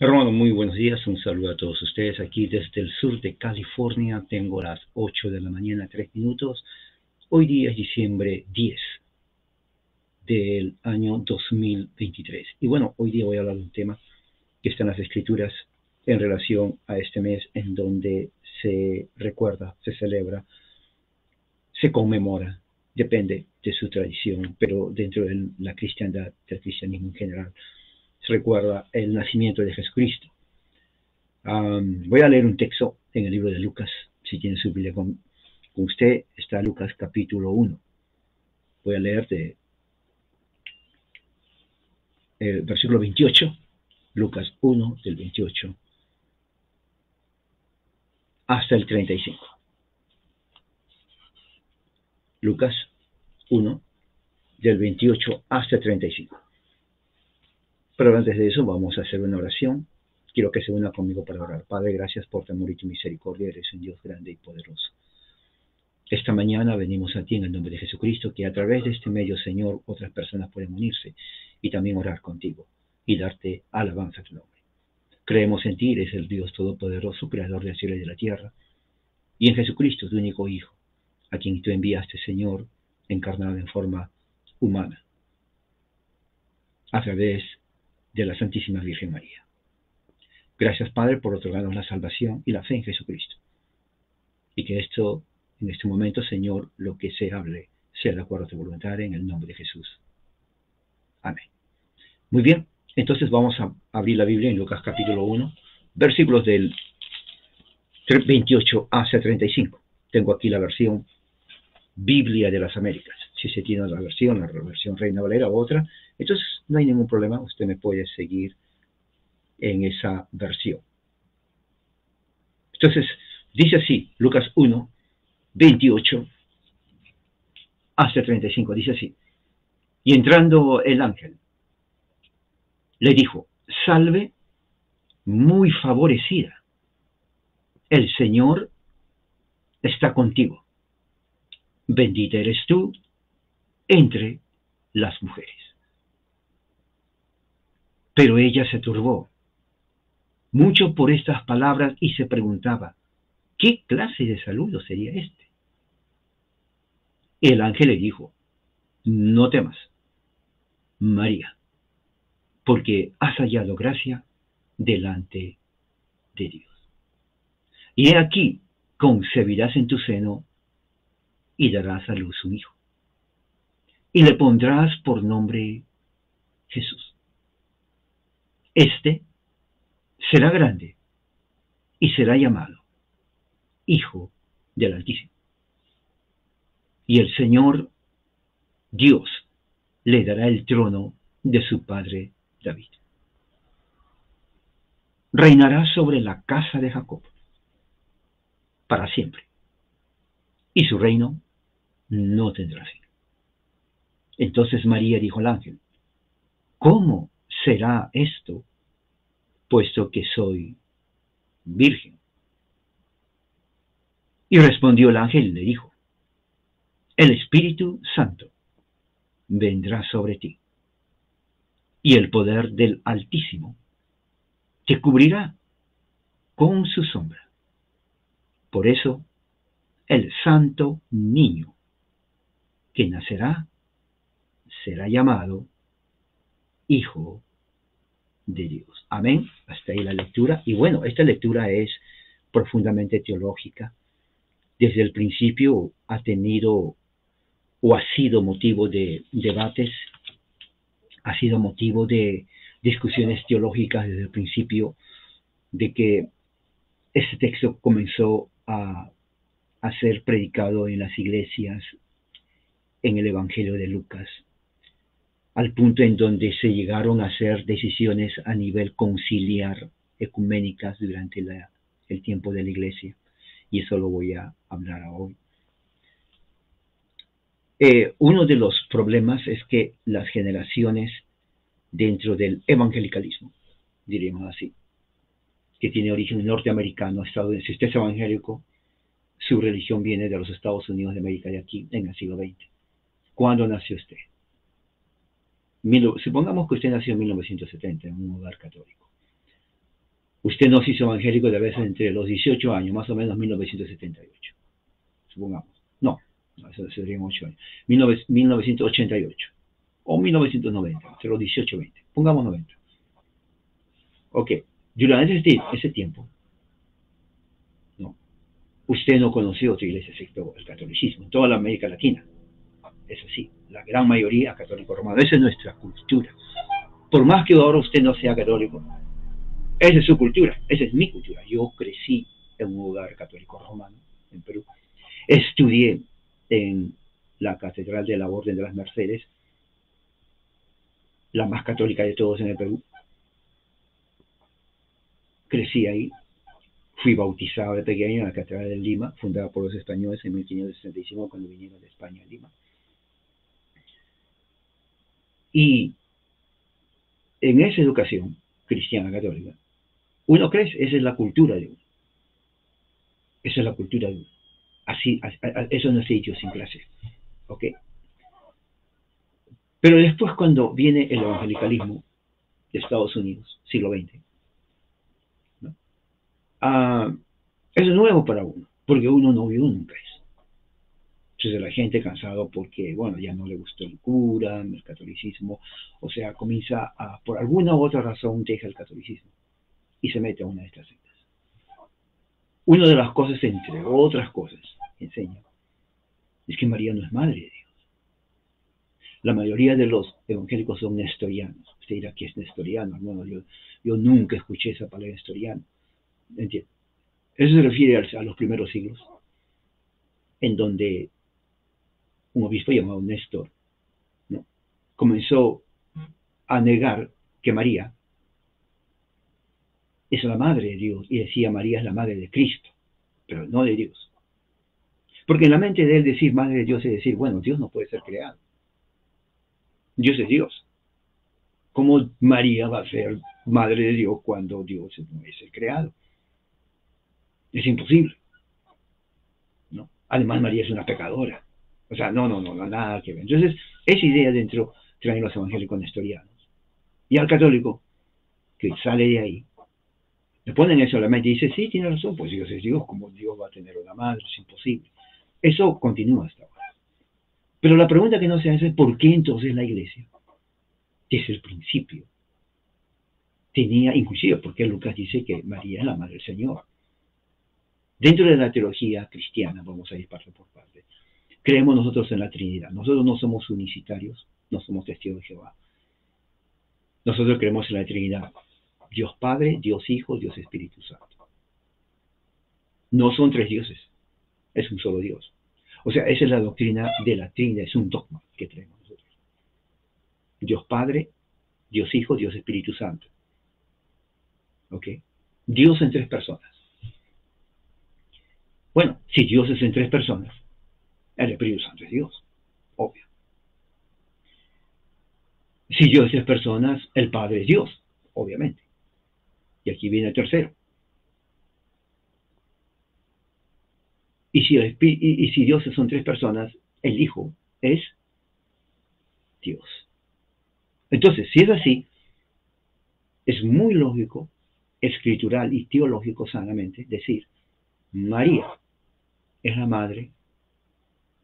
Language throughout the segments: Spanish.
Hermano, muy buenos días. Un saludo a todos ustedes aquí desde el sur de California. Tengo las 8 de la mañana, 3 minutos. Hoy día es diciembre 10 del año 2023. Y bueno, hoy día voy a hablar de un tema que está en las escrituras en relación a este mes en donde se recuerda, se celebra, se conmemora, depende de su tradición, pero dentro de la cristiandad, del cristianismo en general, se recuerda el nacimiento de Jesucristo. Voy a leer un texto en el libro de Lucas. Si tiene su Biblia con usted, está Lucas capítulo 1. Voy a leer de el versículo 28, Lucas 1 del 28 hasta el 35. Lucas 1 del 28 hasta el 35. Pero antes de eso vamos a hacer una oración. Quiero que se una conmigo para orar. Padre, gracias por tu amor y tu misericordia. Eres un Dios grande y poderoso. Esta mañana venimos a ti en el nombre de Jesucristo, que a través de este medio, Señor, otras personas pueden unirse y también orar contigo y darte alabanza a tu nombre. Creemos en ti, eres el Dios Todopoderoso, Creador del cielo y de la tierra, y en Jesucristo, tu único Hijo, a quien tú enviaste, Señor, encarnado en forma humana, a través de la Santísima Virgen María. Gracias, Padre, por otorgarnos la salvación y la fe en Jesucristo. Y que esto, en este momento, Señor, lo que se hable, sea de acuerdo a tu voluntad, en el nombre de Jesús. Amén. Muy bien, entonces vamos a abrir la Biblia en Lucas capítulo 1, versículos del 28 hasta 35. Tengo aquí la versión Biblia de las Américas. Si se tiene la versión Reina Valera u otra, entonces no hay ningún problema, usted me puede seguir en esa versión. Entonces, dice así, Lucas 1, 28 hasta 35, dice así. Y entrando el ángel, le dijo, salve, muy favorecida, el Señor está contigo. Bendita eres tú entre las mujeres. Pero ella se turbó mucho por estas palabras y se preguntaba, ¿qué clase de saludo sería este? El ángel le dijo, no temas, María, porque has hallado gracia delante de Dios. Y he aquí, concebirás en tu seno y darás a luz un hijo. Y le pondrás por nombre Jesús. Este será grande y será llamado Hijo del Altísimo. Y el Señor Dios le dará el trono de su padre David. Reinará sobre la casa de Jacob para siempre, y su reino no tendrá fin. Entonces María dijo al ángel, ¿cómo será esto, puesto que soy virgen? Y respondió el ángel y le dijo, el Espíritu Santo vendrá sobre ti, y el poder del Altísimo te cubrirá con su sombra. Por eso, el santo niño que nacerá será llamado Hijo de Dios. Amén. Hasta ahí la lectura. Y bueno, esta lectura es profundamente teológica. Desde el principio ha tenido o ha sido motivo de debates, ha sido motivo de discusiones teológicas desde el principio, de que este texto comenzó a ser predicado en las iglesias en el Evangelio de Lucas, al punto en donde se llegaron a hacer decisiones a nivel conciliar, ecuménicas durante el tiempo de la iglesia, y eso lo voy a hablar hoy. Uno de los problemas es que las generaciones dentro del evangelicalismo, diríamos así, que tiene origen norteamericano, estadounidense, si usted es evangélico, su religión viene de los Estados Unidos de América, de aquí, en el siglo XX. ¿Cuándo nació usted? Supongamos que usted nació en 1970 en un hogar católico. Usted no se hizo evangélico de vez entre los 18 años, más o menos 1978, supongamos. No, eso serían 8 años. 1988 o 1990, entre los 18 y 20. Pongamos 90. Ok, durante ese tiempo, no, usted no conoció otra iglesia excepto el catolicismo, en toda la América Latina. Es así, la gran mayoría católico romano. Esa es nuestra cultura. Por más que ahora usted no sea católico, esa es su cultura, esa es mi cultura. Yo crecí en un hogar católico romano en Perú. Estudié en la Catedral de la Orden de las Mercedes, la más católica de todos en el Perú. Crecí ahí. Fui bautizado de pequeño en la Catedral de Lima, fundada por los españoles en 1565 cuando vinieron de España a Lima. Y en esa educación cristiana católica, uno crece, esa es la cultura de uno. Esa es la cultura de uno. Así, eso no es idiosincrasia. ¿Ok? Pero después cuando viene el evangelicalismo de Estados Unidos, siglo XX, ¿no? Eso es nuevo para uno, porque uno no vio nunca eso. Entonces la gente cansado porque, bueno, ya no le gustó el cura, el catolicismo, o sea, comienza a, por alguna u otra razón, deja el catolicismo y se mete a una de estas sectas. Una de las cosas, entre otras cosas, que enseña, es que María no es madre de Dios. La mayoría de los evangélicos son nestorianos. Usted dirá que es nestoriano. Bueno, yo nunca escuché esa palabra nestoriano. ¿Entiende? Eso se refiere a los primeros siglos, en donde un obispo llamado Néstor, ¿no?, comenzó a negar que María es la madre de Dios y decía María es la madre de Cristo, pero no de Dios. Porque en la mente de él decir madre de Dios es decir, bueno, Dios no puede ser creado. Dios es Dios. ¿Cómo María va a ser madre de Dios cuando Dios no es el creado? Es imposible, ¿no? Además, María es una pecadora. O sea, no, nada que ver. Entonces, esa idea dentro traen los evangélicos nestorianos. Y al católico, que sale de ahí, le ponen eso a la mente y dice, sí, tiene razón, pues Dios es Dios, como Dios va a tener una madre, es imposible. Eso continúa hasta ahora. Pero la pregunta que no se hace es, ¿por qué entonces la iglesia, desde el principio, tenía, inclusive, porque Lucas dice que María es la madre del Señor? Dentro de la teología cristiana, vamos a ir parte por parte, creemos nosotros en la Trinidad. Nosotros no somos unicitarios, no somos testigos de Jehová. Nosotros creemos en la Trinidad. Dios Padre, Dios Hijo, Dios Espíritu Santo. No son tres dioses, es un solo Dios. O sea, esa es la doctrina de la Trinidad, es un dogma que tenemos nosotros. Dios Padre, Dios Hijo, Dios Espíritu Santo. ¿Ok? Dios en tres personas. Bueno, si Dios es en tres personas, el Espíritu Santo es Dios, obvio. Si Dios es tres personas, el Padre es Dios, obviamente. Y aquí viene el tercero. Y si Dios son tres personas, el Hijo es Dios. Entonces, si es así, es muy lógico, escritural y teológico sanamente, decir, María es la madre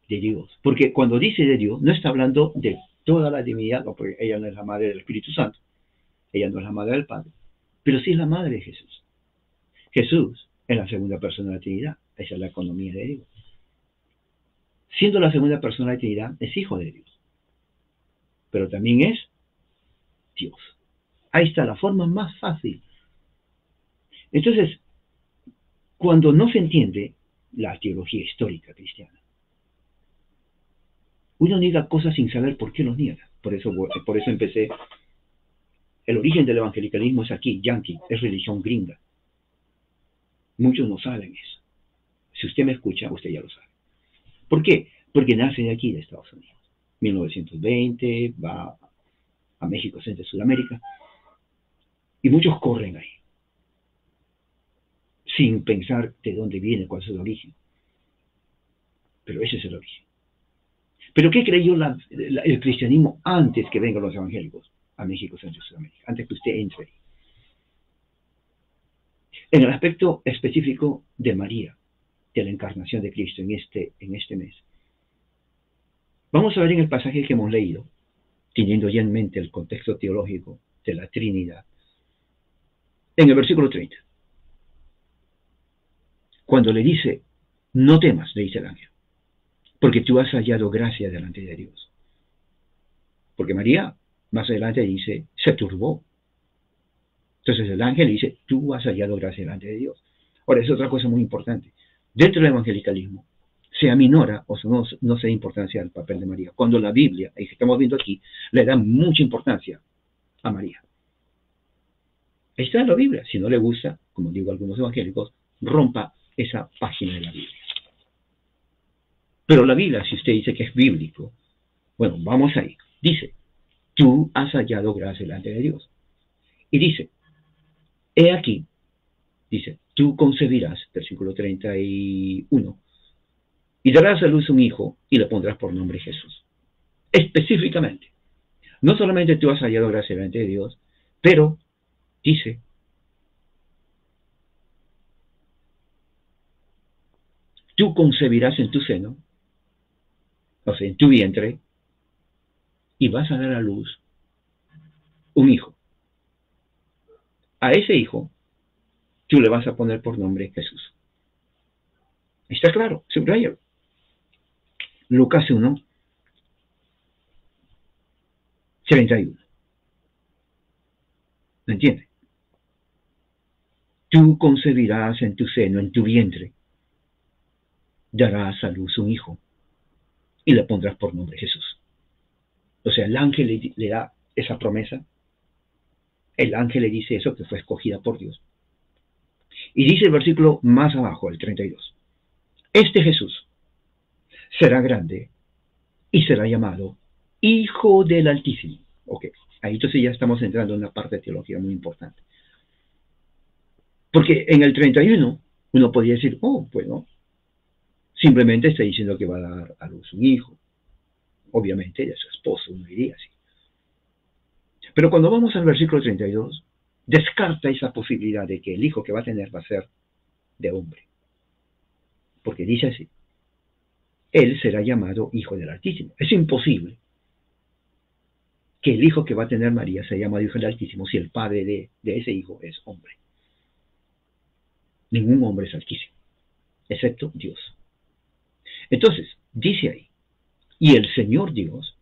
de Dios. Porque cuando dice de Dios, no está hablando de toda la divinidad, no, porque ella no es la madre del Espíritu Santo, ella no es la madre del Padre, pero sí es la madre de Jesús. Jesús es la segunda persona de la Trinidad, esa es la economía de Dios. Siendo la segunda persona de la Trinidad, es hijo de Dios, pero también es Dios. Ahí está la forma más fácil. Entonces, cuando no se entiende la teología histórica cristiana, uno niega cosas sin saber por qué los niega. Por eso empecé. El origen del evangelicalismo es aquí, yankee, es religión gringa. Muchos no saben eso. Si usted me escucha, usted ya lo sabe. ¿Por qué? Porque nace de aquí, de Estados Unidos. 1920, va a México, Centro y Sudamérica. Y muchos corren ahí, sin pensar de dónde viene, cuál es el origen. Pero ese es el origen. ¿Pero qué creyó el cristianismo antes que vengan los evangélicos a México, Centro y Sudamérica? Antes que usted entre ahí. En el aspecto específico de María, de la encarnación de Cristo en este mes, vamos a ver en el pasaje que hemos leído, teniendo ya en mente el contexto teológico de la Trinidad, en el versículo 30, cuando le dice, no temas, le dice el ángel, porque tú has hallado gracia delante de Dios. Porque María, más adelante dice, se turbó. Entonces el ángel dice, tú has hallado gracia delante de Dios. Ahora, es otra cosa muy importante. Dentro del evangelicalismo, se aminora o no se da importancia al papel de María. Cuando la Biblia, y que estamos viendo aquí, le da mucha importancia a María. Está en la Biblia. Si no le gusta, como digo a algunos evangélicos, rompa esa página de la Biblia. Pero la Biblia, si usted dice que es bíblico, bueno, vamos ahí. Dice, tú has hallado gracia delante de Dios. Y dice, he aquí, dice, tú concebirás, versículo 31, y darás a luz un hijo y le pondrás por nombre Jesús. Específicamente, no solamente tú has hallado gracia delante de Dios, pero dice, tú concebirás en tu seno, o sea, en tu vientre, y vas a dar a luz un hijo. A ese hijo, tú le vas a poner por nombre Jesús. Está claro, subrayalo. Lucas 1, 31. ¿Me entiende? Tú concebirás en tu seno, en tu vientre, darás a luz un hijo y le pondrás por nombre Jesús. O sea, el ángel le da esa promesa. El ángel le dice eso, que fue escogida por Dios. Y dice el versículo más abajo, el 32. Este Jesús será grande y será llamado Hijo del Altísimo. Ok, ahí entonces ya estamos entrando en una parte de teología muy importante. Porque en el 31 uno podría decir, oh, bueno, simplemente está diciendo que va a dar a luz un hijo. Obviamente de su esposo, uno diría así. Pero cuando vamos al versículo 32, descarta esa posibilidad de que el hijo que va a tener va a ser de hombre. Porque dice así, él será llamado Hijo del Altísimo. Es imposible que el hijo que va a tener María sea llamado Hijo del Altísimo si el padre de ese hijo es hombre. Ningún hombre es altísimo, excepto Dios. Entonces, dice ahí, y el Señor Dios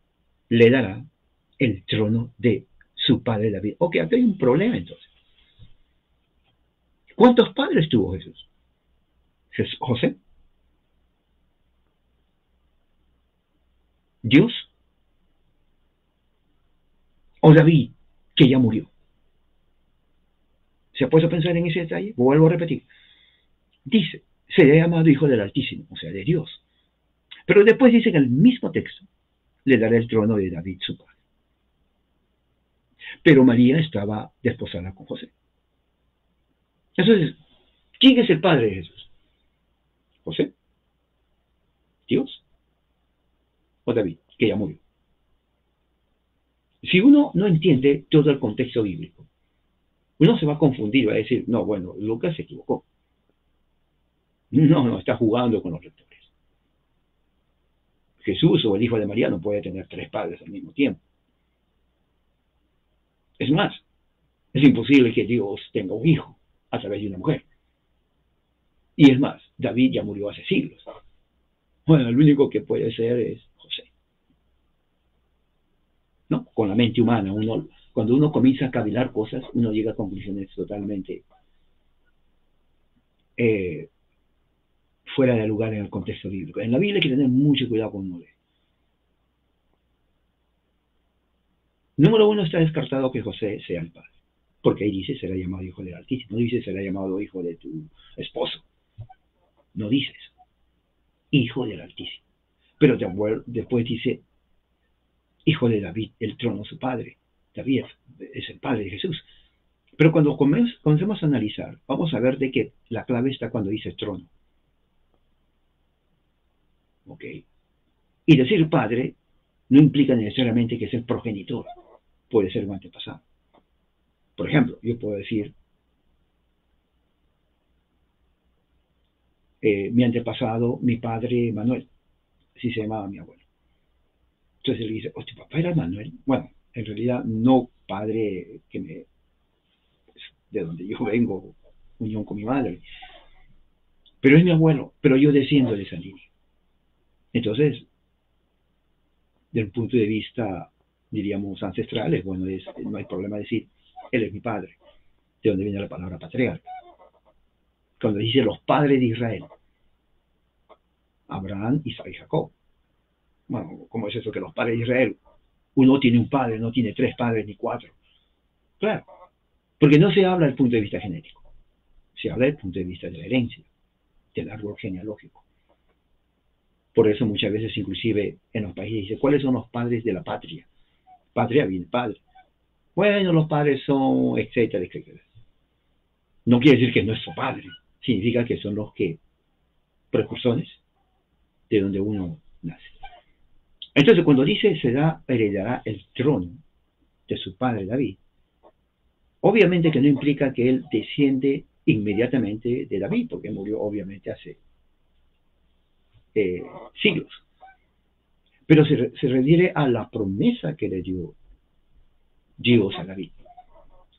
le dará el trono de su padre David. Ok, aquí hay un problema entonces. ¿Cuántos padres tuvo Jesús? José, Dios, o David, que ya murió. ¿Se ha puesto a pensar en ese detalle? Vuelvo a repetir. Dice, será llamado Hijo del Altísimo, o sea, de Dios. Pero después dice en el mismo texto, le dará el trono de David, su padre. Pero María estaba desposada con José. Entonces, ¿quién es el padre de Jesús? ¿José? ¿Dios? ¿O David, que ya murió? Si uno no entiende todo el contexto bíblico, uno se va a confundir, va a decir, no, bueno, Lucas se equivocó. No, está jugando con los lectores. Jesús o el hijo de María no puede tener tres padres al mismo tiempo. Es más, es imposible que Dios tenga un hijo a través de una mujer. Y es más, David ya murió hace siglos. Bueno, el único que puede ser es José. ¿No? Con la mente humana, cuando uno comienza a cavilar cosas, uno llega a conclusiones totalmente fuera de lugar en el contexto bíblico. En la Biblia hay que tener mucho cuidado con uno. Número uno, está descartado que José sea el padre, porque ahí dice será llamado Hijo del Altísimo, no dice será llamado hijo de tu esposo, no dice eso, Hijo del Altísimo. Pero después dice Hijo de David, el trono su padre. David es el padre de Jesús. Pero cuando comencemos a analizar, vamos a ver de que la clave está cuando dice trono. ¿Ok? Y decir padre no implica necesariamente que sea el progenitor, puede ser un antepasado. Por ejemplo, yo puedo decir mi antepasado, mi padre Manuel, así se llamaba mi abuelo. Entonces él dice, ¿tu papá era Manuel? Bueno, en realidad no padre de donde yo vengo, unión con mi madre, pero es mi abuelo, pero yo desciendo de esa línea. Entonces, desde un punto de vista, diríamos, ancestral, bueno, no hay problema decir, él es mi padre, de donde viene la palabra patriarca. Cuando dice los padres de Israel, Abraham, Isaac y Jacob. Bueno, ¿cómo es eso que los padres de Israel, uno tiene un padre, no tiene 3 padres ni 4? Claro, porque no se habla del punto de vista genético, se habla del punto de vista de la herencia, del árbol genealógico. Por eso muchas veces inclusive en los países dice, ¿cuáles son los padres de la patria? Patria viene padre. Bueno, los padres son, etcétera, etcétera. No quiere decir que es nuestro padre, significa que son los que precursores de donde uno nace. Entonces cuando dice heredará el trono de su padre David, obviamente que no implica que él desciende inmediatamente de David, porque murió obviamente hace siglos. Pero se refiere a la promesa que le dio Dios a David,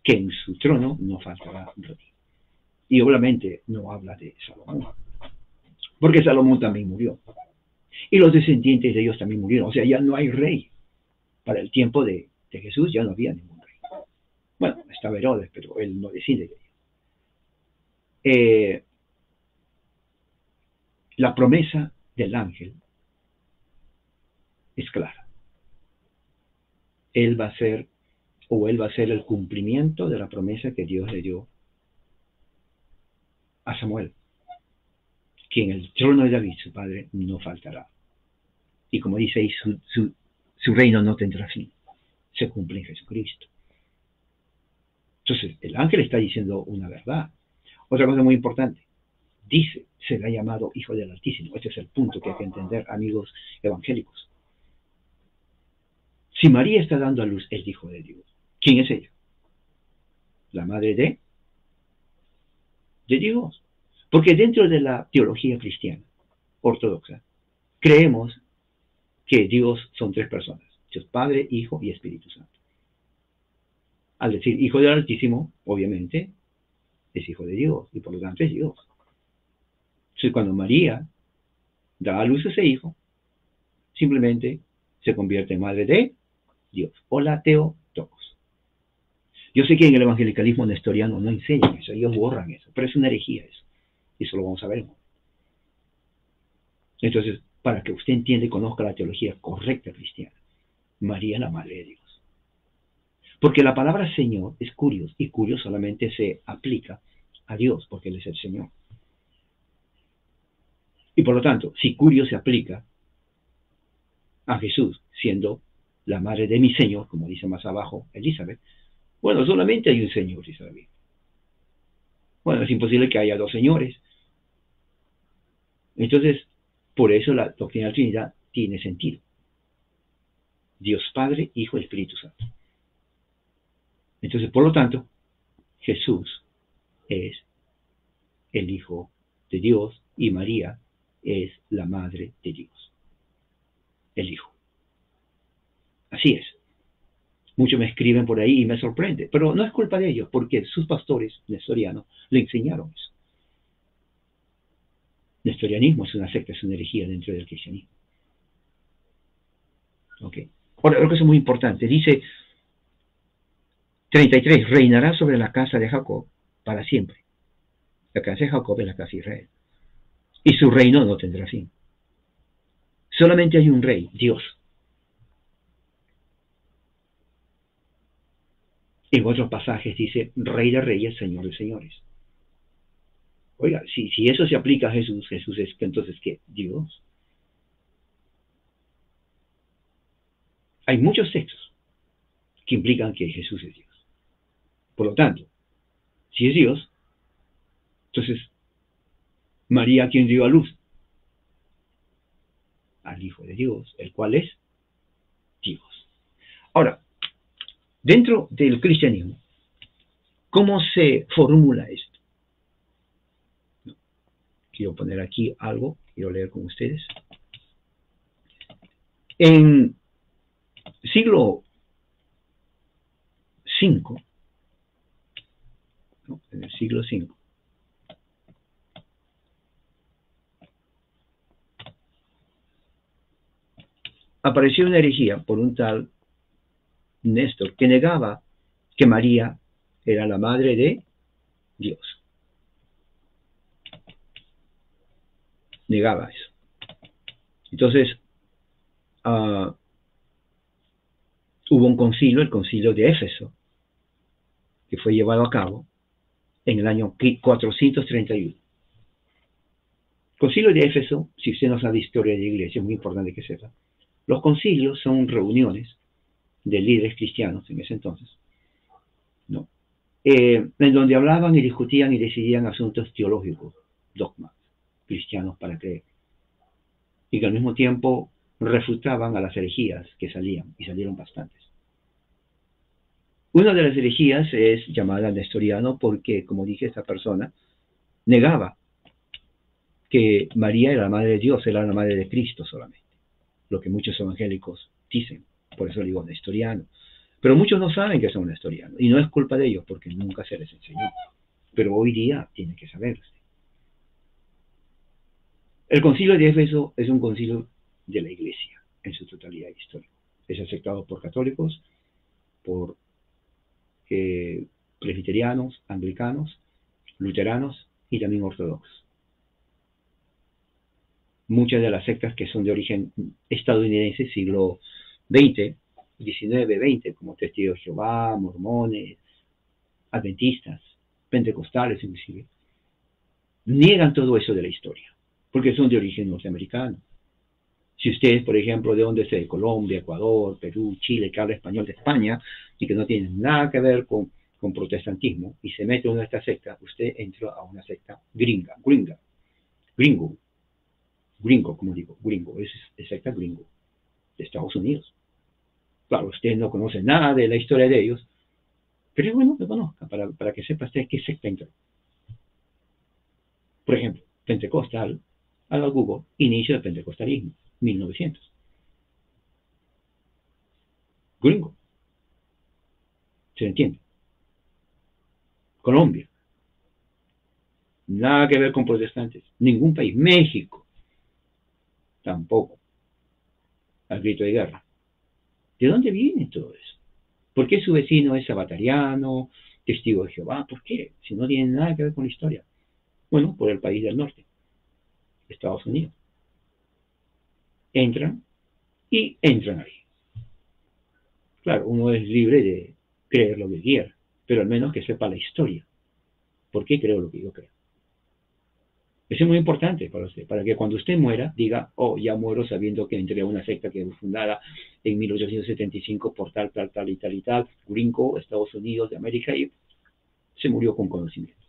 que en su trono no faltará rey. Y obviamente no habla de Salomón, porque Salomón también murió. Y los descendientes de ellos también murieron. O sea, ya no hay rey. Para el tiempo de Jesús ya no había ningún rey. Bueno, estaba Herodes, pero él no decide de ello. La promesa del ángel es clara. Él va a ser el cumplimiento de la promesa que Dios le dio a Samuel, que en el trono de David, su padre, no faltará. Y como dice ahí, su reino no tendrá fin. Se cumple en Jesucristo. Entonces, el ángel está diciendo una verdad. Otra cosa muy importante, dice, será llamado Hijo del Altísimo. Este es el punto que hay que entender, amigos evangélicos. Si María está dando a luz el Hijo de Dios, ¿quién es ella? La madre de Dios. Porque dentro de la teología cristiana ortodoxa, creemos que Dios son 3 personas. Dios Padre, Hijo y Espíritu Santo. Al decir Hijo del Altísimo, obviamente, es Hijo de Dios y por lo tanto es Dios. Entonces cuando María da a luz a ese Hijo, simplemente se convierte en madre de Dios. O la Theotokos. Yo sé que en el evangelicalismo nestoriano no enseñan eso, ellos borran eso, pero es una herejía eso. Y eso lo vamos a ver. Entonces, para que usted entienda y conozca la teología correcta cristiana, María la Madre de Dios. Porque la palabra Señor es Curios, y Curios solamente se aplica a Dios, porque Él es el Señor. Y por lo tanto, si Curios se aplica a Jesús, siendo la madre de mi Señor, como dice más abajo Elizabeth, bueno, solamente hay un Señor, dice la Biblia. Bueno, es imposible que haya 2 señores. Entonces, por eso la doctrina de la Trinidad tiene sentido. Dios Padre, Hijo y Espíritu Santo. Entonces, por lo tanto, Jesús es el Hijo de Dios y María es la Madre de Dios. El Hijo. Así es. Muchos me escriben por ahí y me sorprende, pero no es culpa de ellos, porque sus pastores nestorianos le enseñaron eso. Nestorianismo es una secta, es una herejía dentro del cristianismo. ¿Ok? Ahora, lo que es muy importante, dice 33, reinará sobre la casa de Jacob para siempre. La casa de Jacob es la casa de Israel. Y su reino no tendrá fin. Solamente hay un rey, Dios. En otros pasajes dice, Rey de Reyes, Señor de Señores. Oiga, si eso se aplica a Jesús, Jesús es entonces ¿qué? Dios. Hay muchos textos que implican que Jesús es Dios. Por lo tanto, si es Dios, entonces María, ¿quién dio a luz? Al Hijo de Dios, el cual es Dios. Ahora, dentro del cristianismo, ¿cómo se formula esto? quiero poner aquí algo, quiero leer con ustedes. En siglo V, ¿no? En el siglo V, apareció una herejía por un tal Néstor que negaba que María era la madre de Dios. Negaba eso. Entonces, hubo un concilio, el concilio de Éfeso, que fue llevado a cabo en el año 431. Concilio de Éfeso, si usted no sabe historia de la iglesia, es muy importante que sepa. Los concilios son reuniones de líderes cristianos en ese entonces, ¿no? En donde hablaban y discutían y decidían asuntos teológicos, dogmas cristianos para creer, y que al mismo tiempo refutaban a las herejías que salían, y salieron bastantes. Una de las herejías es llamada nestoriano porque, como dije, esta persona negaba que María era la madre de Dios, era la madre de Cristo solamente, lo que muchos evangélicos dicen, por eso digo nestoriano. Pero muchos no saben que son nestorianos, y no es culpa de ellos porque nunca se les enseñó, pero hoy día tienen que saberse. El concilio de Éfeso es un concilio de la iglesia en su totalidad histórica. Es aceptado por católicos, por presbiterianos, anglicanos, luteranos y también ortodoxos. Muchas de las sectas que son de origen estadounidense, siglo XX, XIX, XX, como Testigos de Jehová, mormones, adventistas, pentecostales inclusive, niegan todo eso de la historia, porque son de origen norteamericano. Si ustedes, por ejemplo, de dónde es de Colombia, Ecuador, Perú, Chile, que habla español de España y que no tienen nada que ver con protestantismo y se mete en una de estas sectas, usted entra a una secta gringo, como digo, gringo, es secta gringo, de Estados Unidos. Claro, usted no conoce nada de la historia de ellos, pero es bueno que conozca para que sepa usted qué secta entra. Por ejemplo, pentecostal, haga Google, inicio del pentecostalismo, 1900. Gringo. ¿Se entiende? Colombia. Nada que ver con protestantes. Ningún país. México. Tampoco. Al grito de guerra. ¿De dónde viene todo eso? ¿Por qué su vecino es sabatariano, testigo de Jehová? ¿Por qué? Si no tiene nada que ver con la historia. Bueno, por el país del norte. Estados Unidos. Entran y entran ahí. Claro, uno es libre de creer lo que quiera, pero al menos que sepa la historia. ¿Por qué creo lo que yo creo? Eso es muy importante para usted, para que cuando usted muera diga, oh, ya muero sabiendo que entré a una secta que fue fundada en 1875 por tal, tal, tal y tal y tal, gringo, Estados Unidos de América, y se murió con conocimiento.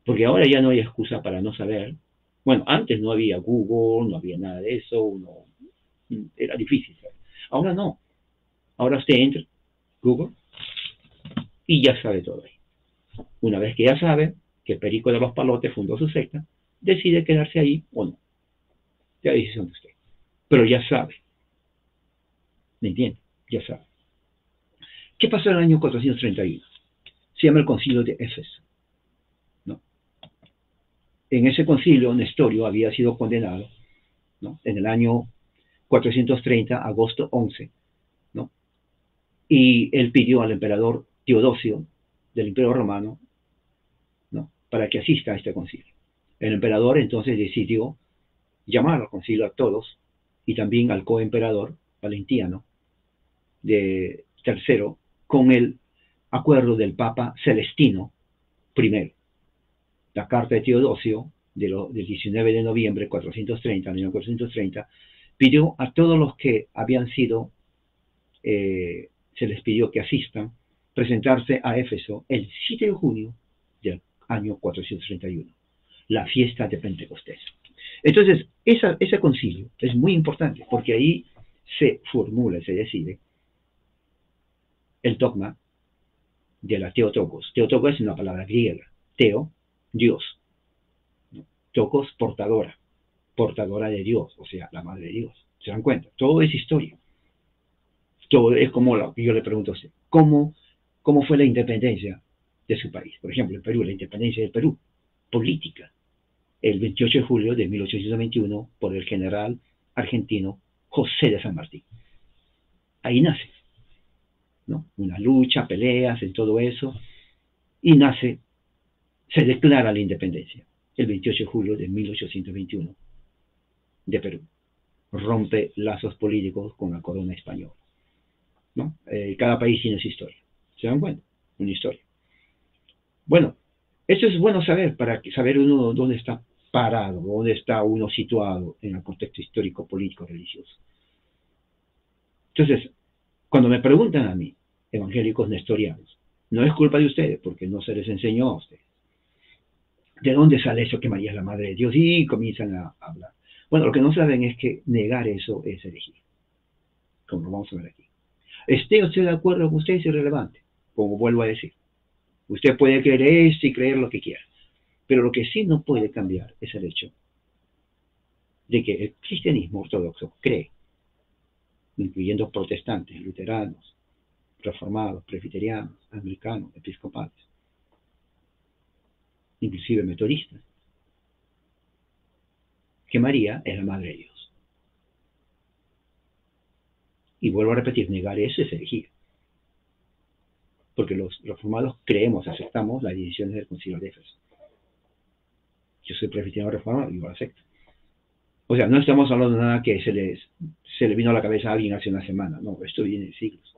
Porque ahora ya no hay excusa para no saber. Bueno, antes no había Google, no había nada de eso, era difícil saber. Ahora no. Ahora usted entra Google y ya sabe todo ahí. Una vez que ya sabe que Perico de los Palotes fundó su secta, decide quedarse ahí o no. Ya es decisión de usted. Pero ya sabe. ¿Me entiende? Ya sabe. ¿Qué pasó en el año 431? Se llama el concilio de Éfeso, ¿no? En ese concilio, Nestorio había sido condenado, ¿no? En el año 430, agosto 11, ¿no? Y él pidió al emperador Teodosio del Imperio Romano, ¿no?, para que asista a este concilio. El emperador entonces decidió llamar al concilio a todos y también al coemperador Valentiniano de tercero con el acuerdo del Papa Celestino I. La carta de Teodosio del 19 de noviembre 430, año 430, pidió a todos los que habían sido, se les pidió que asistan, presentarse a Éfeso el 7 de junio del año 431, la fiesta de Pentecostés. Entonces, ese concilio es muy importante porque ahí se formula, se decide el dogma de la Theotokos. Theotokos es una palabra griega. Teo, Dios. Tocos portadora, portadora de Dios, o sea, la madre de Dios. ¿Se dan cuenta? Todo es historia. Todo es como yo le pregunto a usted, ¿cómo fue la independencia de su país? Por ejemplo, el Perú, la independencia del Perú, política, el 28 de julio de 1821 por el general argentino José de San Martín. Ahí nace, ¿no? Una lucha, peleas, en todo eso, y nace, se declara la independencia el 28 de julio de 1821 de Perú. Rompe lazos políticos con la corona española, ¿no? Cada país tiene su historia. ¿Se dan cuenta? Una historia. Bueno, eso es bueno saber para saber uno dónde está parado, dónde está uno situado en el contexto histórico, político, religioso. Entonces, cuando me preguntan a mí, evangélicos nestorianos, no es culpa de ustedes, porque no se les enseñó a ustedes. ¿De dónde sale eso que María es la Madre de Dios? Y comienzan a hablar. Bueno, lo que no saben es que negar eso es herejía, como lo vamos a ver aquí. Esté usted de acuerdo con usted, es irrelevante, como vuelvo a decir. Usted puede creer esto y creer lo que quiera, pero lo que sí no puede cambiar es el hecho de que el cristianismo ortodoxo cree, incluyendo protestantes, luteranos, reformados, presbiterianos, anglicanos, episcopales, inclusive metodistas, que María es la Madre de Dios. Y vuelvo a repetir, negar eso es herejía. Porque los reformados creemos, aceptamos las decisiones del Concilio de Éfeso. Yo soy presbiteriano reformado y lo acepto. O sea, no estamos hablando de nada que se le vino a la cabeza a alguien hace una semana. No, esto viene de siglos.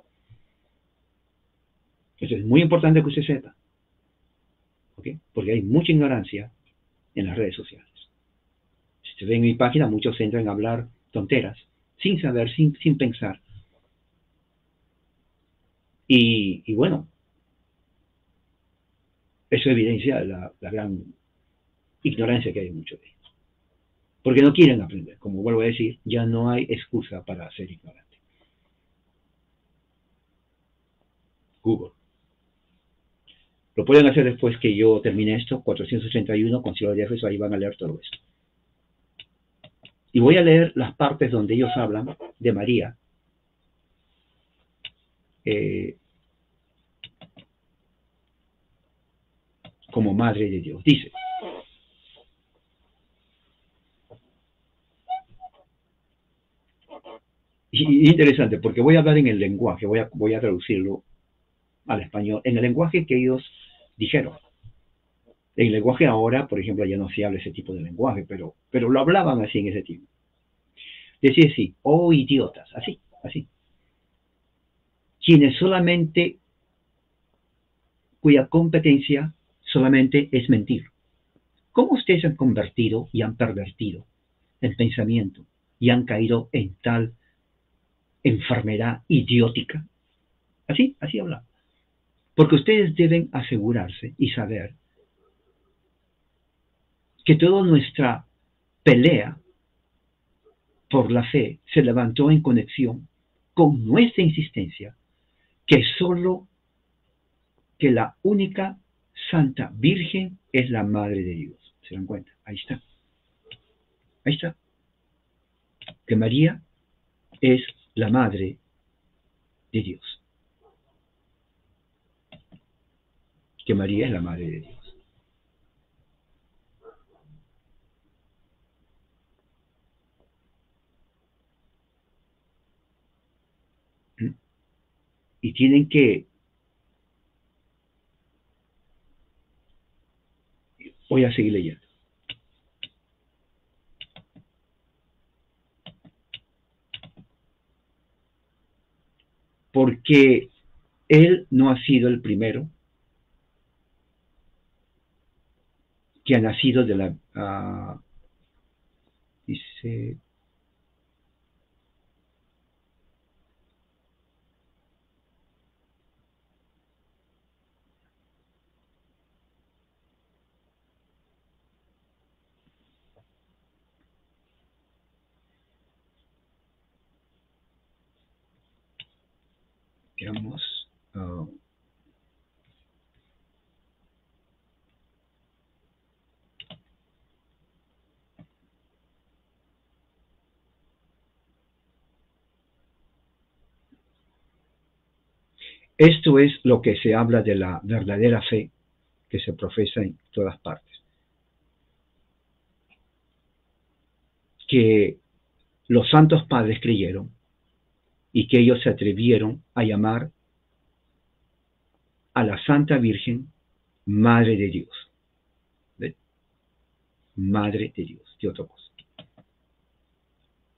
Eso es muy importante que usted sepa. ¿Okay? Porque hay mucha ignorancia en las redes sociales. Si usted ve en mi página, muchos entran a hablar tonteras, sin saber, sin pensar. Y bueno, eso evidencia la gran ignorancia que hay en muchos de ellos. Porque no quieren aprender. Como vuelvo a decir, ya no hay excusa para ser ignorante. Google. Lo pueden hacer después que yo termine esto, 481, Concilio de Éfeso, ahí van a leer todo esto. Y voy a leer las partes donde ellos hablan de María, como Madre de Dios. Dice, y interesante, porque voy a hablar en el lenguaje, voy a traducirlo al español, en el lenguaje que ellos dijeron. En el lenguaje ahora, por ejemplo, ya no se habla ese tipo de lenguaje, pero lo hablaban así en ese tipo. Decía así, oh idiotas, así. Quienes solamente, cuya competencia solamente es mentir. ¿Cómo ustedes han convertido y han pervertido el pensamiento y han caído en tal enfermedad idiótica? Así habla. Porque ustedes deben asegurarse y saber que toda nuestra pelea por la fe se levantó en conexión con nuestra insistencia que solo que la única Santa Virgen es la Madre de Dios. ¿Se dan cuenta? Ahí está. Ahí está. Que María es la Madre de Dios. Que María es la Madre de Dios. Y tienen que, voy a seguir leyendo. Porque Él no ha sido el primero que ha nacido de la, dice, digamos, Esto es lo que se habla de la verdadera fe que se profesa en todas partes. Que los santos padres creyeron y que ellos se atrevieron a llamar a la Santa Virgen Madre de Dios. ¿Ven? Madre de Dios, de otra cosa.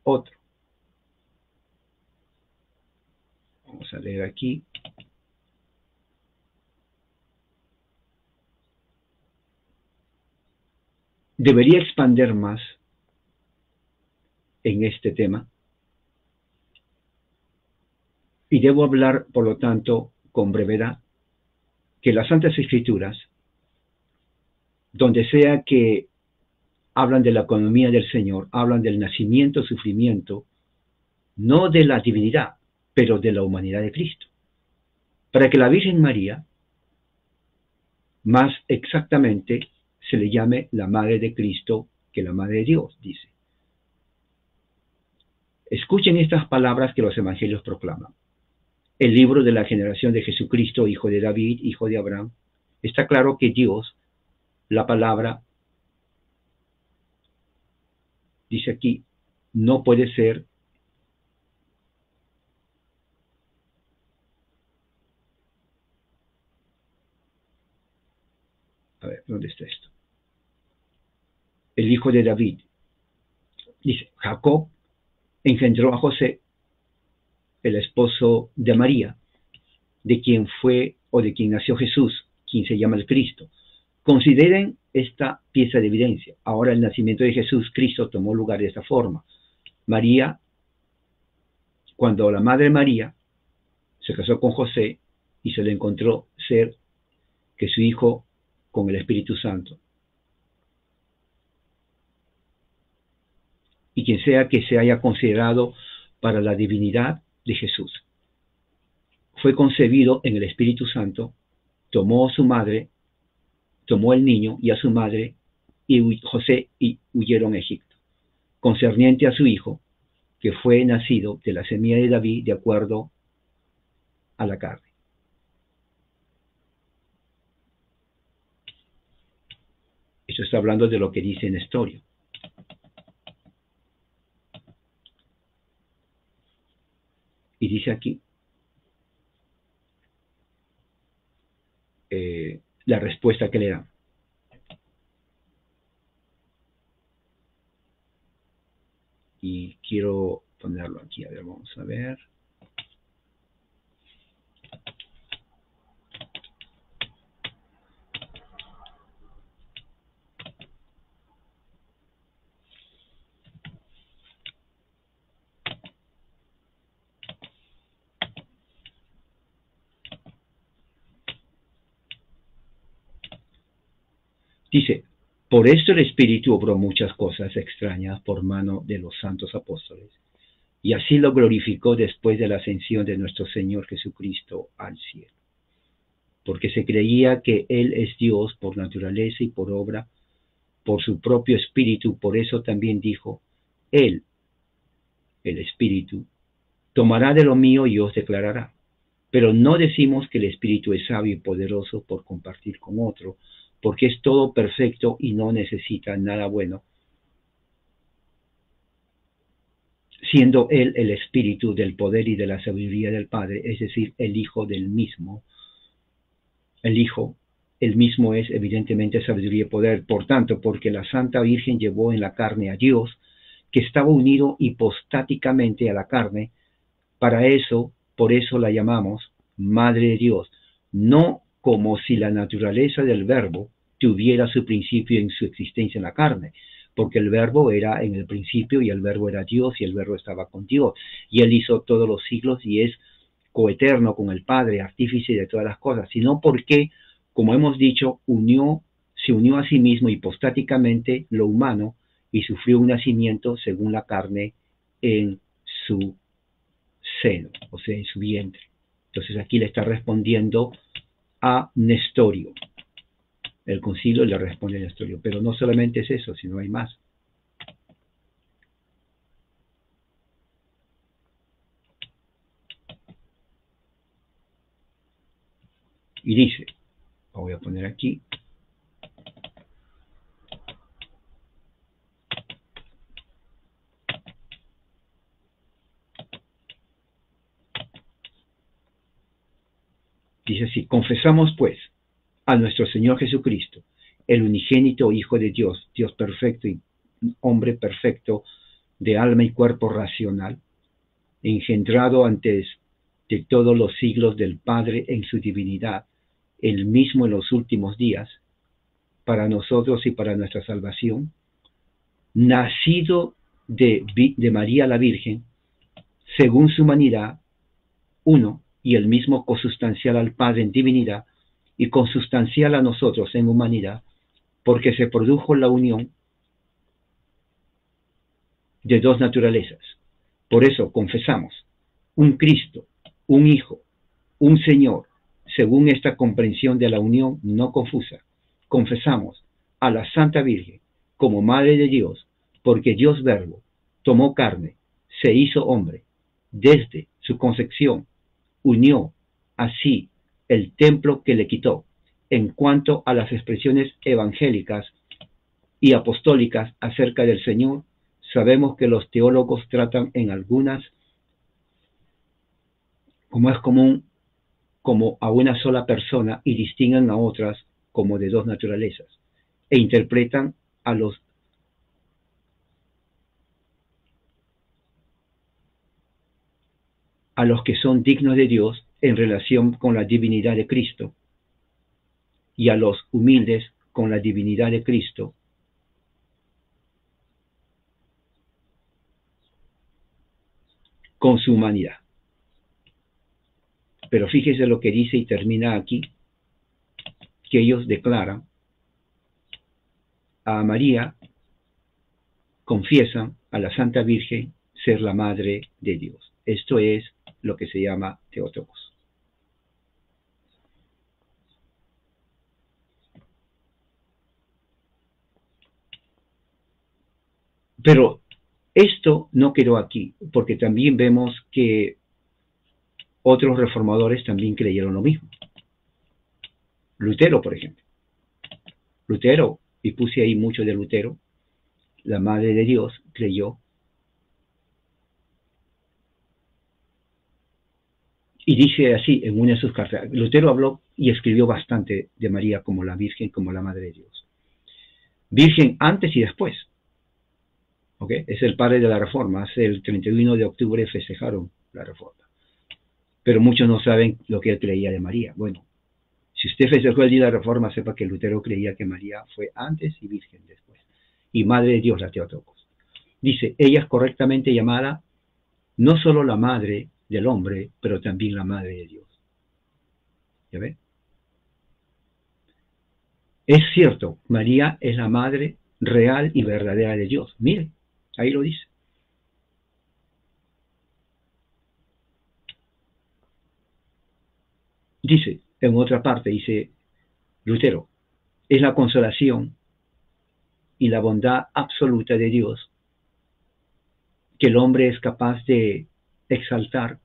Otro. Vamos a leer aquí. Debería expandir más en este tema y debo hablar, por lo tanto, con brevedad, que las Santas Escrituras, donde sea que hablan de la economía del Señor, hablan del nacimiento, sufrimiento, no de la divinidad, pero de la humanidad de Cristo. Para que la Virgen María, más exactamente, se le llame la Madre de Cristo que la Madre de Dios, dice. Escuchen estas palabras que los evangelios proclaman. El libro de la generación de Jesucristo, hijo de David, hijo de Abraham, está claro que Dios, la palabra, dice aquí, no puede ser a ver, ¿dónde está esto? El hijo de David. Dice, Jacob engendró a José, el esposo de María, de quien fue o de quien nació Jesús, quien se llama el Cristo. Consideren esta pieza de evidencia. Ahora el nacimiento de Jesús, Cristo, tomó lugar de esta forma. María, cuando la Madre María se casó con José y se le encontró ser que su hijo con el Espíritu Santo. Y quien sea que se haya considerado para la divinidad de Jesús. Fue concebido en el Espíritu Santo, tomó a su madre, tomó el niño y a su madre y José y huyeron a Egipto. Concerniente a su hijo, que fue nacido de la semilla de David de acuerdo a la carne. Esto está hablando de lo que dice Nestorio. Y dice aquí la respuesta que le dan. Y quiero ponerlo aquí. A ver, vamos a ver. Dice, por esto el Espíritu obró muchas cosas extrañas por mano de los santos apóstoles, y así lo glorificó después de la ascensión de nuestro Señor Jesucristo al cielo. Porque se creía que Él es Dios por naturaleza y por obra, por su propio Espíritu, por eso también dijo, Él, el Espíritu, tomará de lo mío y os declarará. Pero no decimos que el Espíritu es sabio y poderoso por compartir con otro, porque es todo perfecto y no necesita nada bueno, siendo Él el Espíritu del poder y de la sabiduría del Padre, es decir, el Hijo del mismo. El Hijo, el mismo es evidentemente sabiduría y poder. Por tanto, porque la Santa Virgen llevó en la carne a Dios, que estaba unido hipostáticamente a la carne, por eso la llamamos Madre de Dios, no como si la naturaleza del Verbo tuviera su principio en su existencia en la carne, porque el Verbo era en el principio y el Verbo era Dios y el Verbo estaba con Dios y Él hizo todos los siglos y es coeterno con el Padre, artífice de todas las cosas, sino porque, como hemos dicho, se unió a sí mismo hipostáticamente lo humano y sufrió un nacimiento según la carne en su seno, o sea, en su vientre. Entonces aquí le está respondiendo a Nestorio. El concilio le responde a Nestorio, pero no solamente es eso, sino hay más. Y dice, lo voy a poner aquí, dice así: confesamos pues a nuestro Señor Jesucristo, el unigénito Hijo de Dios, Dios perfecto y hombre perfecto, de alma y cuerpo racional, engendrado antes de todos los siglos del Padre en su divinidad, el mismo en los últimos días, para nosotros y para nuestra salvación, nacido de María la Virgen, según su humanidad, uno y el mismo consustancial al Padre en divinidad y consustancial a nosotros en humanidad, porque se produjo la unión de dos naturalezas. Por eso confesamos un Cristo, un Hijo, un Señor, según esta comprensión de la unión no confusa. Confesamos a la Santa Virgen como Madre de Dios, porque Dios Verbo tomó carne, se hizo hombre, desde su concepción unió así el templo que le quitó. En cuanto a las expresiones evangélicas y apostólicas acerca del Señor, sabemos que los teólogos tratan en algunas, como es común, como a una sola persona y distinguen a otras como de dos naturalezas, e interpretan a los que son dignos de Dios en relación con la divinidad de Cristo, y a los humildes con la divinidad de Cristo, con su humanidad. Pero fíjese lo que dice y termina aquí, que ellos declaran a María, confiesan a la Santa Virgen ser la Madre de Dios. Esto es lo que se llama Teotokos. Pero esto no quedó aquí, porque también vemos que otros reformadores también creyeron lo mismo. Lutero, por ejemplo. Lutero, y puse ahí mucho de Lutero, la Madre de Dios, creyó. Y dice así en una de sus cartas, Lutero habló y escribió bastante de María como la Virgen, como la Madre de Dios. Virgen antes y después. ¿Okay? Es el padre de la Reforma. Hace el 31 de octubre festejaron la Reforma. Pero muchos no saben lo que él creía de María. Bueno, si usted festejó el día de la Reforma, sepa que Lutero creía que María fue antes y Virgen después. Y Madre de Dios, la Teotokos. Dice, ella es correctamente llamada no solo la Madre del hombre, pero también la Madre de Dios. ¿Ya ve? Es cierto, María es la Madre real y verdadera de Dios. Mire, ahí lo dice. Dice, en otra parte, dice Lutero, es la consolación y la bondad absoluta de Dios que el hombre es capaz de exaltar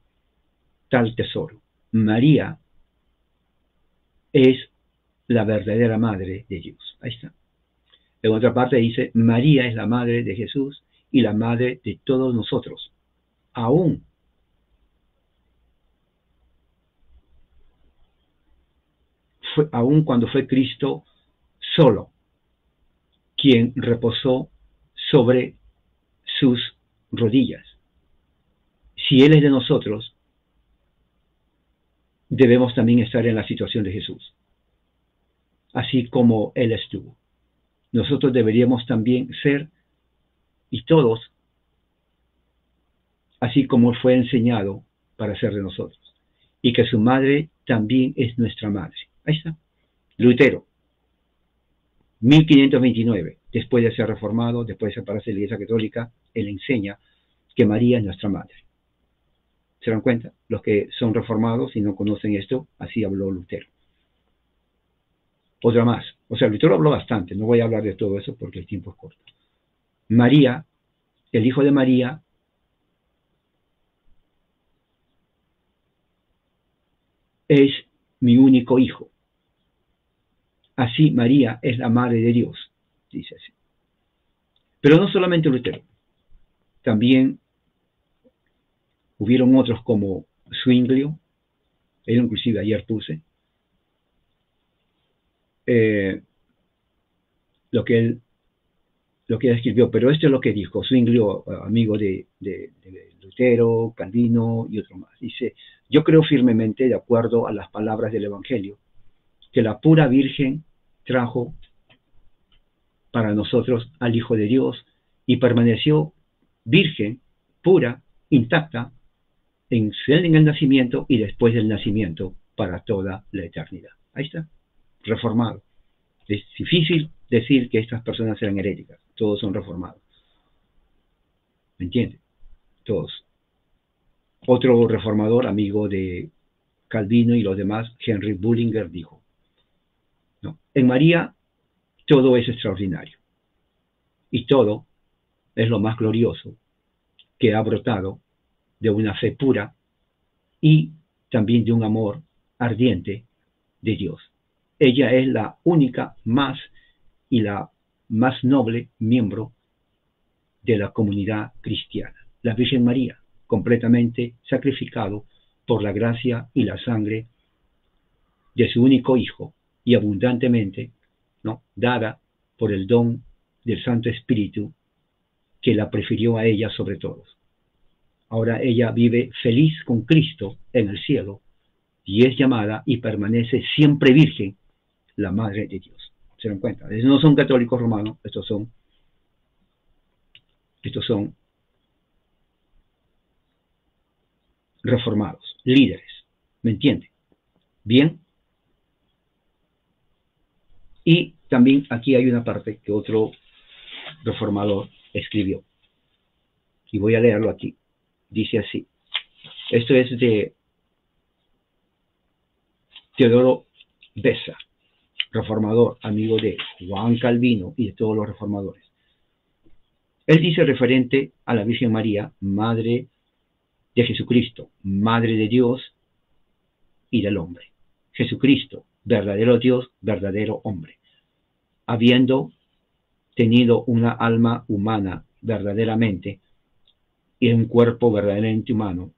tal tesoro. María es la verdadera Madre de Dios. Ahí está. En otra parte dice, María es la Madre de Jesús y la Madre de todos nosotros. Aún cuando fue Cristo solo quien reposó sobre sus rodillas. Si Él es de nosotros, debemos también estar en la situación de Jesús, así como Él estuvo. Nosotros deberíamos también ser, y todos, así como fue enseñado para ser de nosotros, y que su madre también es nuestra madre. Ahí está. Lutero, 1529, después de ser reformado, después de separarse de la Iglesia Católica, él enseña que María es nuestra madre. ¿Se dan cuenta? Los que son reformados y no conocen esto, así habló Lutero. Otra más. O sea, Lutero habló bastante, no voy a hablar de todo eso porque el tiempo es corto. María, el hijo de María, es mi único hijo. Así María es la madre de Dios, dice así. Pero no solamente Lutero, también hubieron otros como Zwinglio, él inclusive ayer puse, lo que él escribió, pero esto es lo que dijo Zwinglio, amigo de Lutero, Calvino y otro más. Dice: yo creo firmemente, de acuerdo a las palabras del Evangelio, que la pura Virgen trajo para nosotros al Hijo de Dios y permaneció virgen, pura, intacta, en el nacimiento y después del nacimiento para toda la eternidad. Ahí está, reformado. Es difícil decir que estas personas eran heréticas, todos son reformados. ¿Me entienden? Todos. Otro reformador, amigo de Calvino y los demás, Henry Bullinger, dijo: ¿no? En María todo es extraordinario y todo es lo más glorioso que ha brotado de una fe pura y también de un amor ardiente de Dios. Ella es la única más y la más noble miembro de la comunidad cristiana, la Virgen María, completamente sacrificado por la gracia y la sangre de su único Hijo y abundantemente, ¿no?, dada por el don del Santo Espíritu que la prefirió a ella sobre todos. Ahora ella vive feliz con Cristo en el cielo y es llamada y permanece siempre virgen, la Madre de Dios. ¿Se dan cuenta? No son católicos romanos, estos son reformados, líderes. ¿Me entienden? Bien. Y también aquí hay una parte que otro reformador escribió. Y voy a leerlo aquí. Dice así. Esto es de Teodoro Beza, reformador, amigo de Juan Calvino y de todos los reformadores. Él dice, referente a la Virgen María, Madre de Jesucristo, Madre de Dios y del hombre. Jesucristo, verdadero Dios, verdadero hombre. Habiendo tenido una alma humana verdaderamente y un cuerpo verdaderamente humano,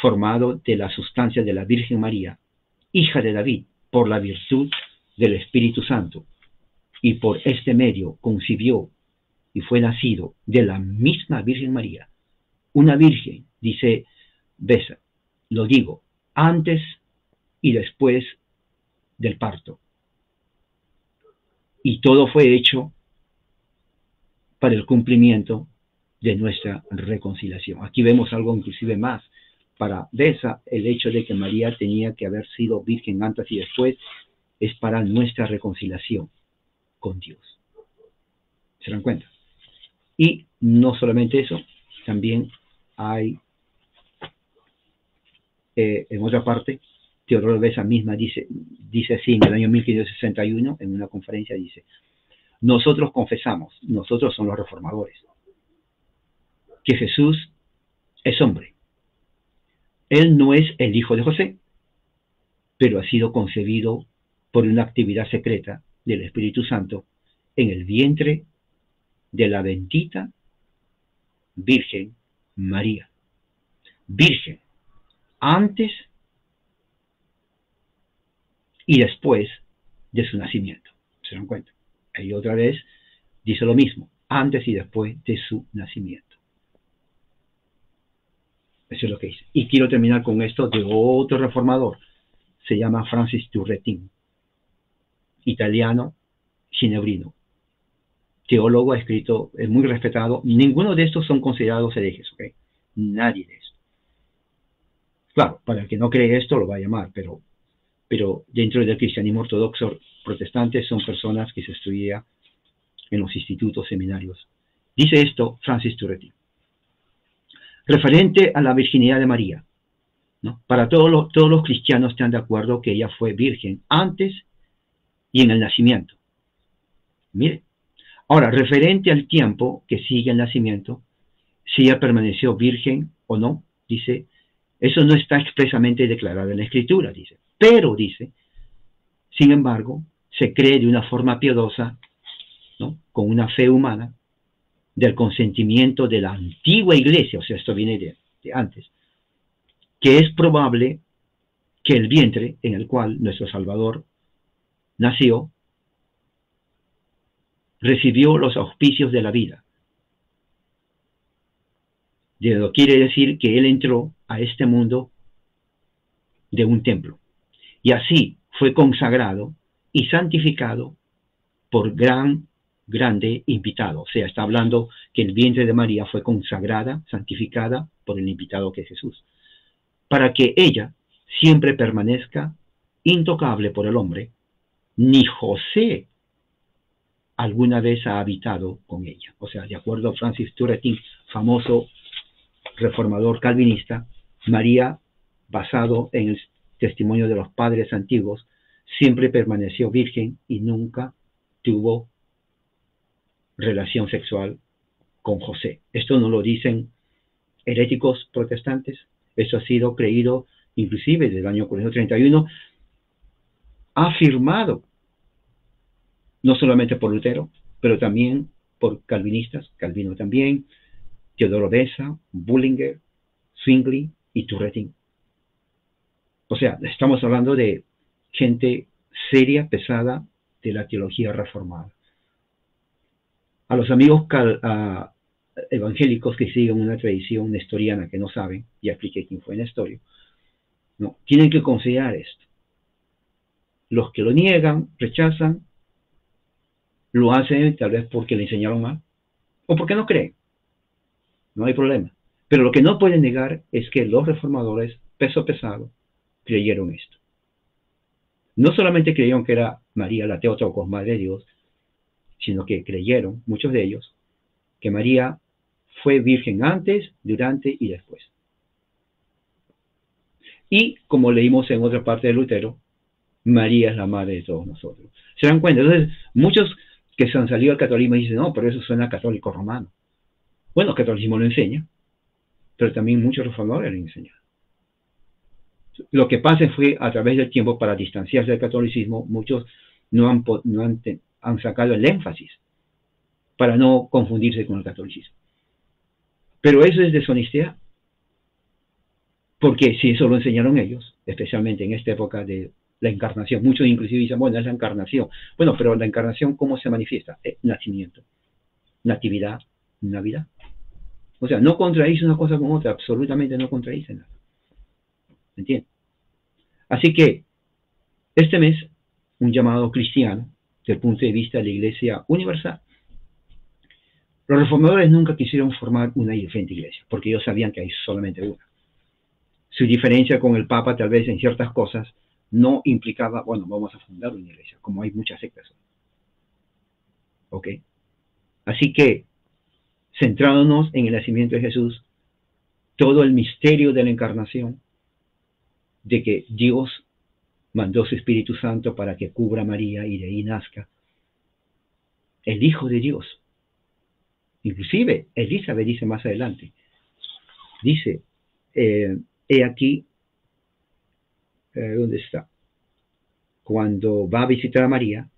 formado de la sustancia de la Virgen María, hija de David, por la virtud del Espíritu Santo, y por este medio concibió y fue nacido de la misma Virgen María, una virgen, dice Beza, lo digo, antes y después del parto. Y todo fue hecho para el cumplimiento de nuestra reconciliación. Aquí vemos algo inclusive más. Para Beza, el hecho de que María tenía que haber sido virgen antes y después es para nuestra reconciliación con Dios. ¿Se dan cuenta? Y no solamente eso, también hay en otra parte, Teodoro Beza misma dice así en el año 1561, en una conferencia dice: nosotros confesamos, nosotros son los reformadores, que Jesús es hombre. Él no es el hijo de José, pero ha sido concebido por una actividad secreta del Espíritu Santo en el vientre de la bendita Virgen María. Virgen, antes y después de su nacimiento. ¿Se dan cuenta? Ahí otra vez dice lo mismo, antes y después de su nacimiento. Eso es lo que dice. Y quiero terminar con esto de otro reformador. Se llama Francis Turretin, italiano, ginebrino. Teólogo, ha escrito, es muy respetado. Ninguno de estos son considerados herejes, ¿ok? Nadie de estos. Claro, para el que no cree esto lo va a llamar, pero dentro del cristianismo ortodoxo protestante son personas que se estudian en los institutos, seminarios. Dice esto Francis Turretin. Referente a la virginidad de María, ¿no? Para todos los cristianos están de acuerdo que ella fue virgen antes y en el nacimiento. Mire. Ahora, referente al tiempo que sigue el nacimiento, si ella permaneció virgen o no, dice, eso no está expresamente declarado en la Escritura, dice. Pero, dice, sin embargo, se cree de una forma piadosa, ¿no?, con una fe humana, del consentimiento de la antigua iglesia, o sea, esto viene de antes, que es probable que el vientre en el cual nuestro Salvador nació recibió los auspicios de la vida. Lo quiere decir que él entró a este mundo de un templo y así fue consagrado y santificado por grande invitado. O sea, está hablando que el vientre de María fue consagrada, santificada por el invitado que es Jesús, para que ella siempre permanezca intocable por el hombre. Ni José alguna vez ha habitado con ella. O sea, de acuerdo a Francis Turretin, famoso reformador calvinista, María, basado en el testimonio de los padres antiguos, siempre permaneció virgen y nunca tuvo relación sexual con José. Esto no lo dicen heréticos protestantes, esto ha sido creído inclusive desde el año 431, afirmado no solamente por Lutero, pero también por calvinistas, Calvino también, Teodoro Beza, Bullinger, Zwingli y Turretin. O sea, estamos hablando de gente seria, pesada, de la teología reformada. A los amigos evangélicos que siguen una tradición nestoriana que no saben, ya expliqué quién fue Nestorio, no, tienen que considerar esto. Los que lo niegan, rechazan, lo hacen tal vez porque le enseñaron mal o porque no creen. No hay problema. Pero lo que no pueden negar es que los reformadores, peso pesado, creyeron esto. No solamente creyeron que era María la Theotokos, Madre de Dios, sino que creyeron, muchos de ellos, que María fue virgen antes, durante y después. Y, como leímos en otra parte de Lutero, María es la madre de todos nosotros. ¿Se dan cuenta? Entonces, muchos que se han salido al catolicismo dicen, no, pero eso suena católico romano. Bueno, el catolicismo lo enseña, pero también muchos reformadores lo enseñan. Lo que pasa fue, a través del tiempo, para distanciarse del catolicismo, muchos no han sacado el énfasis para no confundirse con el catolicismo. Pero eso es deshonestidad. Porque si eso lo enseñaron ellos, especialmente en esta época de la encarnación, muchos inclusive dicen, bueno, es la encarnación. Bueno, pero la encarnación, ¿cómo se manifiesta? Nacimiento, natividad, Navidad. O sea, no contradice una cosa con otra, absolutamente no contradice nada. ¿Entiendes? Así que, este mes, un llamado cristiano, desde el punto de vista de la Iglesia universal. Los reformadores nunca quisieron formar una diferente iglesia, porque ellos sabían que hay solamente una. Su diferencia con el Papa, tal vez en ciertas cosas, no implicaba, bueno, vamos a fundar una iglesia, como hay muchas sectas. ¿Ok? Así que, centrándonos en el nacimiento de Jesús, todo el misterio de la encarnación, de que Dios mandó su Espíritu Santo para que cubra a María y de ahí nazca el Hijo de Dios. Inclusive, Elizabeth dice más adelante, dice, he aquí, ¿dónde está? Cuando va a visitar a María,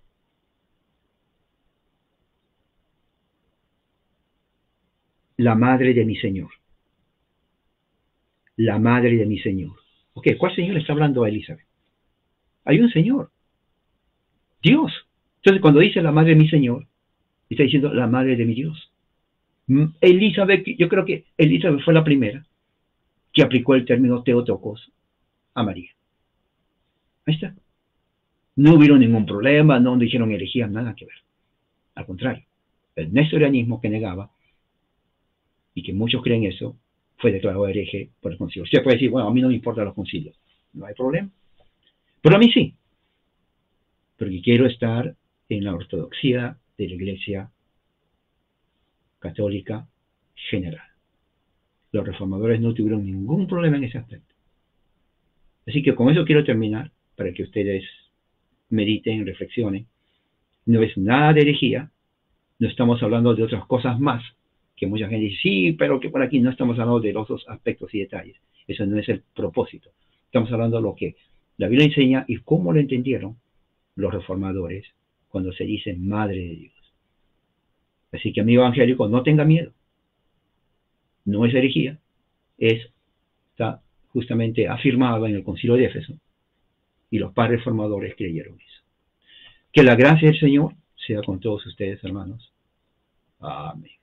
la madre de mi Señor. La madre de mi Señor. Ok, ¿cuál Señor está hablando a Elizabeth? Hay un Señor. Dios. Entonces, cuando dice la madre de mi Señor, está diciendo la madre de mi Dios. Elizabeth, yo creo que Elizabeth fue la primera que aplicó el término Theotokos a María. Ahí está. No hubieron ningún problema, no dijeron herejías, nada que ver. Al contrario, el nestorianismo que negaba, y que muchos creen eso, fue declarado hereje por el concilio. Usted puede decir, bueno, a mí no me importan los concilios. No hay problema. Pero a mí sí. Porque quiero estar en la ortodoxia de la Iglesia Católica general. Los reformadores no tuvieron ningún problema en ese aspecto. Así que con eso quiero terminar, para que ustedes mediten, reflexionen. No es nada de herejía, no estamos hablando de otras cosas más, que mucha gente dice, sí, pero que por aquí no estamos hablando de los otros aspectos y detalles. Eso no es el propósito. Estamos hablando de lo que la Biblia enseña y cómo lo entendieron los reformadores cuando se dice Madre de Dios. Así que, amigo evangélico, no tenga miedo. No es herejía, está justamente afirmado en el Concilio de Éfeso y los padres reformadores creyeron eso. Que la gracia del Señor sea con todos ustedes, hermanos. Amén.